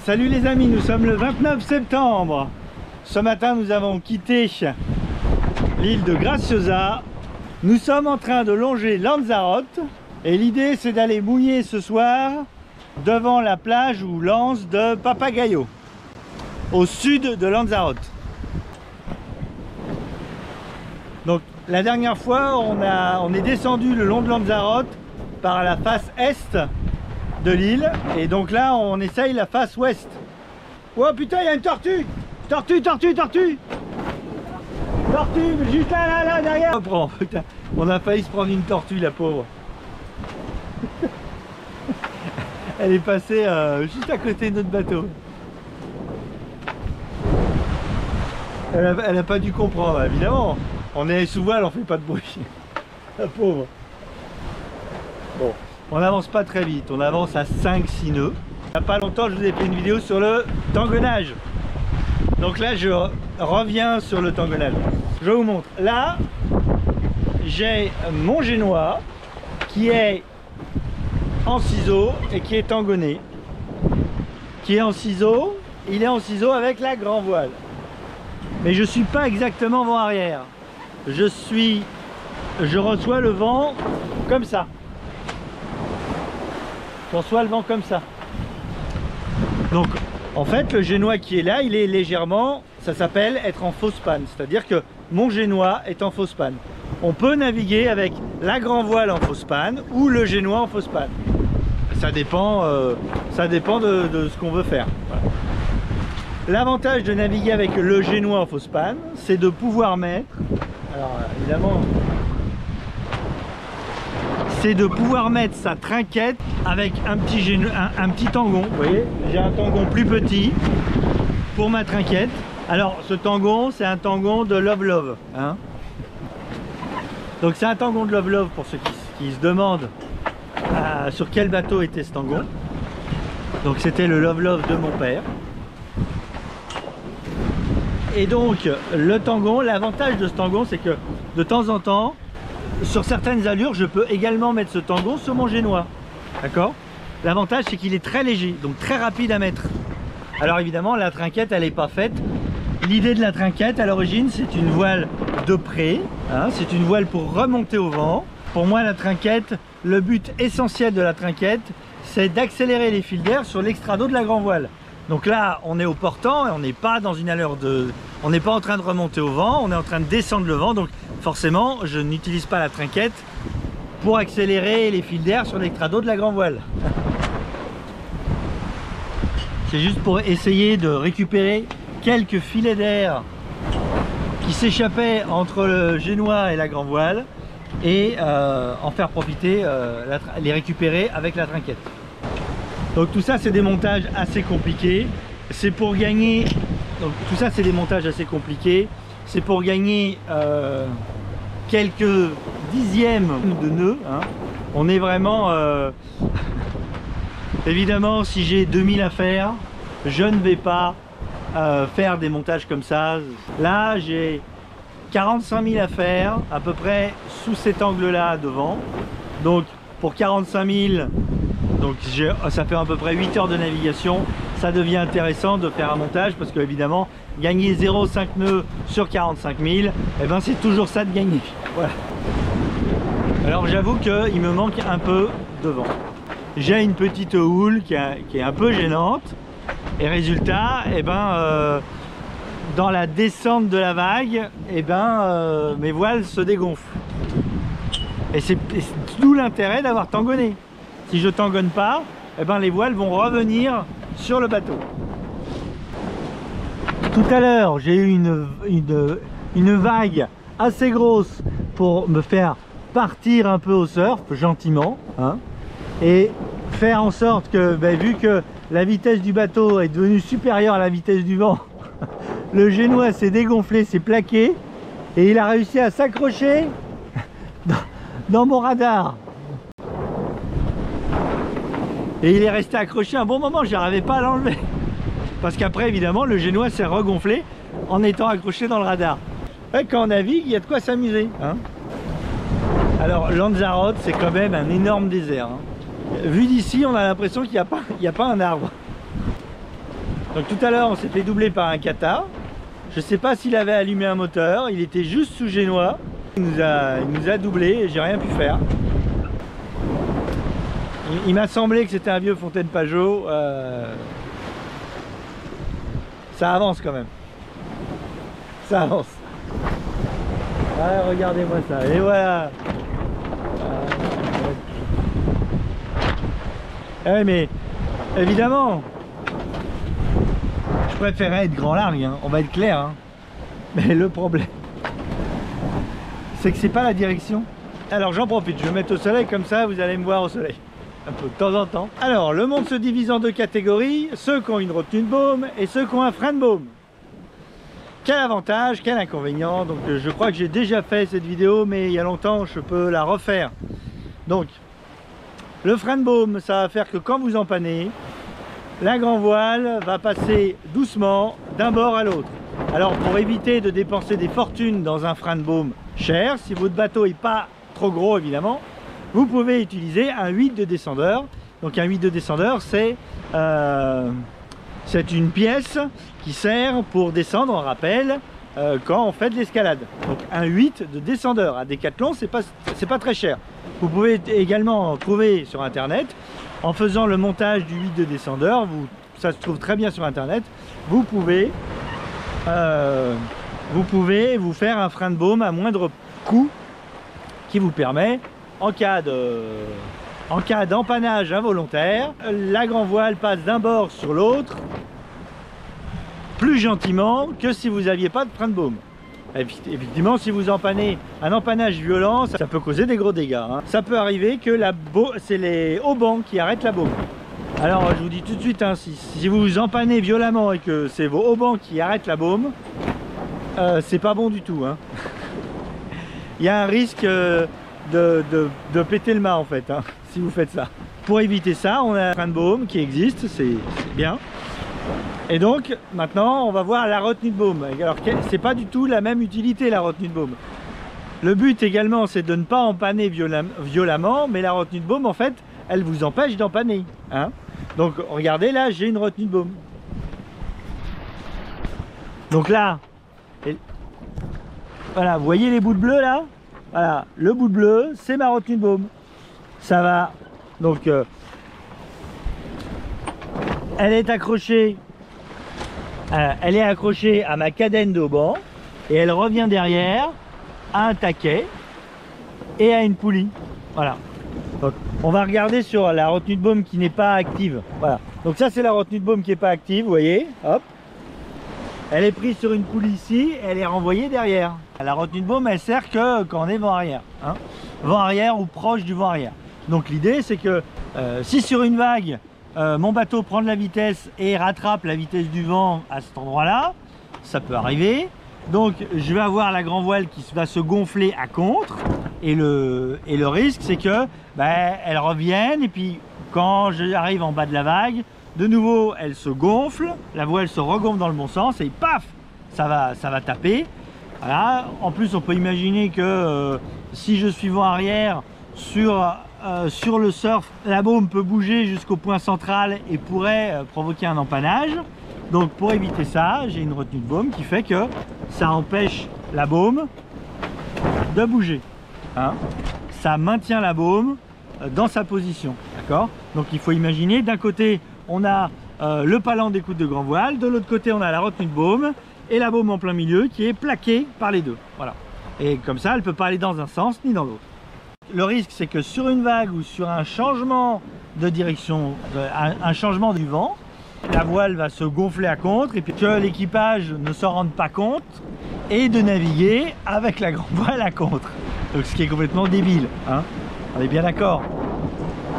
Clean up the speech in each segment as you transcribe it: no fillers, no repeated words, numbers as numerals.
Salut les amis, nous sommes le 29 septembre. Ce matin, nous avons quitté l'île de Graciosa. Nous sommes en train de longer Lanzarote et l'idée c'est d'aller mouiller ce soir devant la plage ou l'anse de Papagayo, au sud de Lanzarote. Donc la dernière fois, on est descendu le long de Lanzarote par la face est de l'île et donc là on essaye la face ouest. Oh putain, il y a une tortue! Tortue, mais juste là, derrière. Oh, putain, on a failli se prendre une tortue, la pauvre. Elle est passée juste à côté de notre bateau. Elle a pas dû comprendre, évidemment. On est sous voile, on fait pas de bruit. La pauvre. Bon, on n'avance pas très vite, on avance à 5-6 nœuds. Il n'y a pas longtemps, je vous ai fait une vidéo sur le tangonnage. Donc là, je reviens sur le tangonnage. Je vous montre. Là, j'ai mon génois qui est en ciseaux et qui est tangonné. Qui est en ciseaux, il est en ciseaux avec la grand voile. Mais je ne suis pas exactement vent arrière. Je reçois le vent comme ça. Je reçois le vent comme ça. Donc, en fait, le génois qui est là, il est légèrement, ça s'appelle être en fausse panne. C'est-à-dire que mon génois est en fausse panne. On peut naviguer avec la grand voile en fausse panne ou le génois en fausse panne. Ça dépend de ce qu'on veut faire. Voilà. L'avantage de naviguer avec le génois en fausse panne, c'est de pouvoir mettre, alors évidemment, c'est de pouvoir mettre sa trinquette avec un petit tangon. Vous voyez, j'ai un tangon plus petit pour ma trinquette. Alors ce tangon, c'est un tangon de Love Love, hein. Donc c'est un tangon de Love Love pour ceux qui se demandent sur quel bateau était ce tangon. Donc c'était le Love Love de mon père. Et donc le tangon, l'avantage de ce tangon, c'est que de temps en temps, sur certaines allures, je peux également mettre ce tangon sur mon génois. D'accord? L'avantage, c'est qu'il est très léger, donc très rapide à mettre. Alors évidemment, la trinquette, elle n'est pas faite. L'idée de la trinquette, à l'origine, c'est une voile de près. Hein, c'est une voile pour remonter au vent. Pour moi, la trinquette, le but essentiel de la trinquette, c'est d'accélérer les fils d'air sur l'extrado de la grand voile. Donc là, on est au portant et on n'est pas dans une allure de... On n'est pas en train de remonter au vent, on est en train de descendre le vent. Donc forcément, je n'utilise pas la trinquette pour accélérer les fils d'air sur l'extrado de la grand voile. C'est juste pour essayer de récupérer quelques filets d'air qui s'échappaient entre le génois et la grand voile et en faire profiter, les récupérer avec la trinquette. Donc tout ça, c'est des montages assez compliqués. C'est pour gagner... Donc tout ça, c'est des montages assez compliqués. C'est pour gagner quelques dixièmes de nœuds. Hein. On est vraiment... Évidemment, si j'ai 2000 à faire, je ne vais pas faire des montages comme ça. Là, j'ai 45 000 à faire, à peu près sous cet angle-là devant. Donc pour 45 000... Donc ça fait à peu près 8 heures de navigation. Ça devient intéressant de faire un montage parce que évidemment gagner 0,5 nœuds sur 45 000, eh ben, c'est toujours ça de gagner. Voilà. Alors j'avoue qu'il me manque un peu de vent. J'ai une petite houle qui est un peu gênante et résultat, eh ben, dans la descente de la vague, eh ben, mes voiles se dégonflent. Et c'est d'où l'intérêt d'avoir tangonné. Si je tangonne pas, eh ben les voiles vont revenir sur le bateau. Tout à l'heure, j'ai eu une vague assez grosse pour me faire partir un peu au surf, gentiment, hein, et faire en sorte que, ben, vu que la vitesse du bateau est devenue supérieure à la vitesse du vent, le génois s'est dégonflé, s'est plaqué, et il a réussi à s'accrocher dans mon radar. Et il est resté accroché un bon moment, je n'arrivais pas à l'enlever. Parce qu'après, évidemment, le génois s'est regonflé en étant accroché dans le radar. Et quand on navigue, il y a de quoi s'amuser. Hein. Alors, Lanzarote, c'est quand même un énorme désert. Hein. Vu d'ici, on a l'impression qu'il n'y a pas un arbre. Donc tout à l'heure on s'est fait doubler par un Kata. Je sais pas s'il avait allumé un moteur, il était juste sous génois. Il nous a doublé et j'ai rien pu faire. Il m'a semblé que c'était un vieux Fontaine Pajot. Ça avance quand même. Ça avance. Ah, regardez-moi ça. Et voilà. Ouais, mais évidemment, je préférais être grand largue, hein. On va être clair. Hein. Mais le problème, c'est que c'est pas la direction. Alors j'en profite, je vais me mettre au soleil, comme ça vous allez me voir au soleil. Un peu de temps en temps. Alors le monde se divise en deux catégories, ceux qui ont une retenue de baume et ceux qui ont un frein de baume. Quel avantage, quel inconvénient. Donc je crois que j'ai déjà fait cette vidéo, mais il y a longtemps, je peux la refaire. Donc le frein de baume, ça va faire que quand vous empannez, la grand voile va passer doucement d'un bord à l'autre. Alors pour éviter de dépenser des fortunes dans un frein de baume cher, si votre bateau n'est pas trop gros évidemment, vous pouvez utiliser un 8 de descendeur. Donc un 8 de descendeur, c'est une pièce qui sert pour descendre en rappel quand on fait de l'escalade. Donc un 8 de descendeur à Decathlon, c'est pas très cher. Vous pouvez également trouver sur internet, en faisant le montage du 8 de descendeur, ça se trouve très bien sur internet, vous pouvez vous faire un frein de baume à moindre coût qui vous permet, en cas d'empannage involontaire, la grand voile passe d'un bord sur l'autre plus gentiment que si vous n'aviez pas de frein de baume. Effectivement, si vous empannez un empannage violent, ça peut causer des gros dégâts. Hein. Ça peut arriver que c'est les haubans qui arrêtent la baume. Alors je vous dis tout de suite, hein, si vous empannez violemment et que c'est vos haubans qui arrêtent la baume, c'est pas bon du tout. Hein. Il y a un risque de péter le mât en fait, hein, si vous faites ça. Pour éviter ça, on a un frein de baume qui existe, c'est bien. Et donc maintenant on va voir la retenue de baume. Alors c'est pas du tout la même utilité la retenue de baume. Le but également c'est de ne pas empanner violemment, mais la retenue de baume en fait elle vous empêche d'empanner. Hein. Donc regardez là, j'ai une retenue de baume. Donc là, voilà, vous voyez les bouts de bleu là? Voilà, le bout de bleu c'est ma retenue de baume. Ça va. Donc elle est accrochée à ma cadène de haubans et elle revient derrière à un taquet et à une poulie. Voilà. Donc, on va regarder sur la retenue de baume qui n'est pas active. Voilà. Donc ça c'est la retenue de baume qui n'est pas active, vous voyez. Hop. Elle est prise sur une poulie ici et elle est renvoyée derrière. La retenue de baume elle sert que quand on est vent arrière. Hein. Vent arrière ou proche du vent arrière. Donc l'idée c'est que si sur une vague mon bateau prend de la vitesse et rattrape la vitesse du vent à cet endroit là, ça peut arriver. Donc je vais avoir la grand voile qui va se gonfler à contre et le risque c'est que elle revienne et puis quand j'arrive en bas de la vague, de nouveau elle se gonfle, la voile se regonfle dans le bon sens et paf, ça va taper. Voilà. En plus on peut imaginer que si je suis vent arrière sur le surf, la baume peut bouger jusqu'au point central et pourrait provoquer un empannage. Donc pour éviter ça, j'ai une retenue de baume qui fait que ça empêche la baume de bouger. Hein. Ça maintient la baume dans sa position. D'accord. Donc il faut imaginer, d'un côté on a le palan d'écoute de grand voile, de l'autre côté on a la retenue de baume et la baume en plein milieu qui est plaquée par les deux. Voilà. Et comme ça elle ne peut pas aller dans un sens ni dans l'autre. Le risque c'est que sur une vague ou sur un changement de direction, un changement du vent, la voile va se gonfler à contre et puis que l'équipage ne s'en rende pas compte et de naviguer avec la grande voile à contre. Donc ce qui est complètement débile, hein, on est bien d'accord.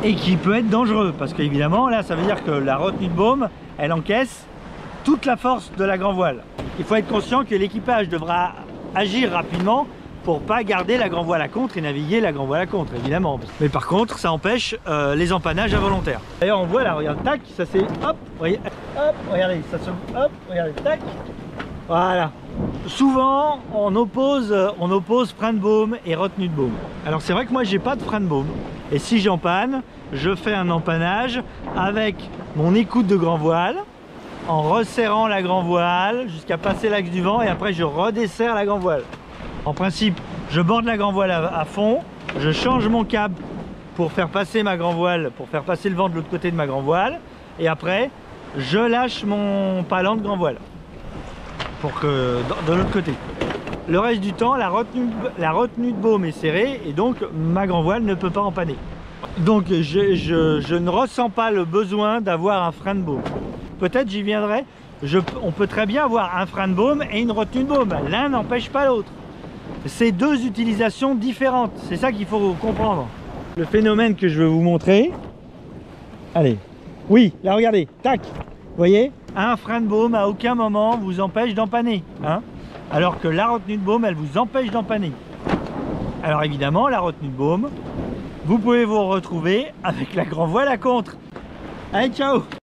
Et qui peut être dangereux parce qu'évidemment là ça veut dire que la retenue de baume elle encaisse toute la force de la grand voile. Il faut être conscient que l'équipage devra agir rapidement pour pas garder la grand voile à contre et naviguer la grand voile à contre évidemment. Mais par contre ça empêche les empannages involontaires. D'ailleurs on voit là, regarde, tac, ça c'est hop, regardez, ça se hop, regardez, tac. Voilà. Souvent on oppose frein de baume et retenue de baume. Alors c'est vrai que moi j'ai pas de frein de baume et si j'empanne, je fais un empannage avec mon écoute de grand voile en resserrant la grand voile jusqu'à passer l'axe du vent et après je redesserre la grand voile. En principe, je borde la grand voile à fond, je change mon cap pour faire passer ma grand voile, pour faire passer le vent de l'autre côté de ma grand voile et après je lâche mon palan de grand voile pour que de l'autre côté. Le reste du temps, la retenue de baume est serrée et donc ma grand voile ne peut pas empanner. Donc je ne ressens pas le besoin d'avoir un frein de baume. Peut-être j'y viendrai. On peut très bien avoir un frein de baume et une retenue de baume. L'un n'empêche pas l'autre. C'est deux utilisations différentes. C'est ça qu'il faut comprendre. Le phénomène que je veux vous montrer. Allez. Oui, là regardez. Tac. Vous voyez, un frein de baume à aucun moment vous empêche d'empanner. Hein, alors que la retenue de baume, elle vous empêche d'empanner. Alors évidemment, la retenue de baume, vous pouvez vous retrouver avec la grand voile à contre. Allez, ciao!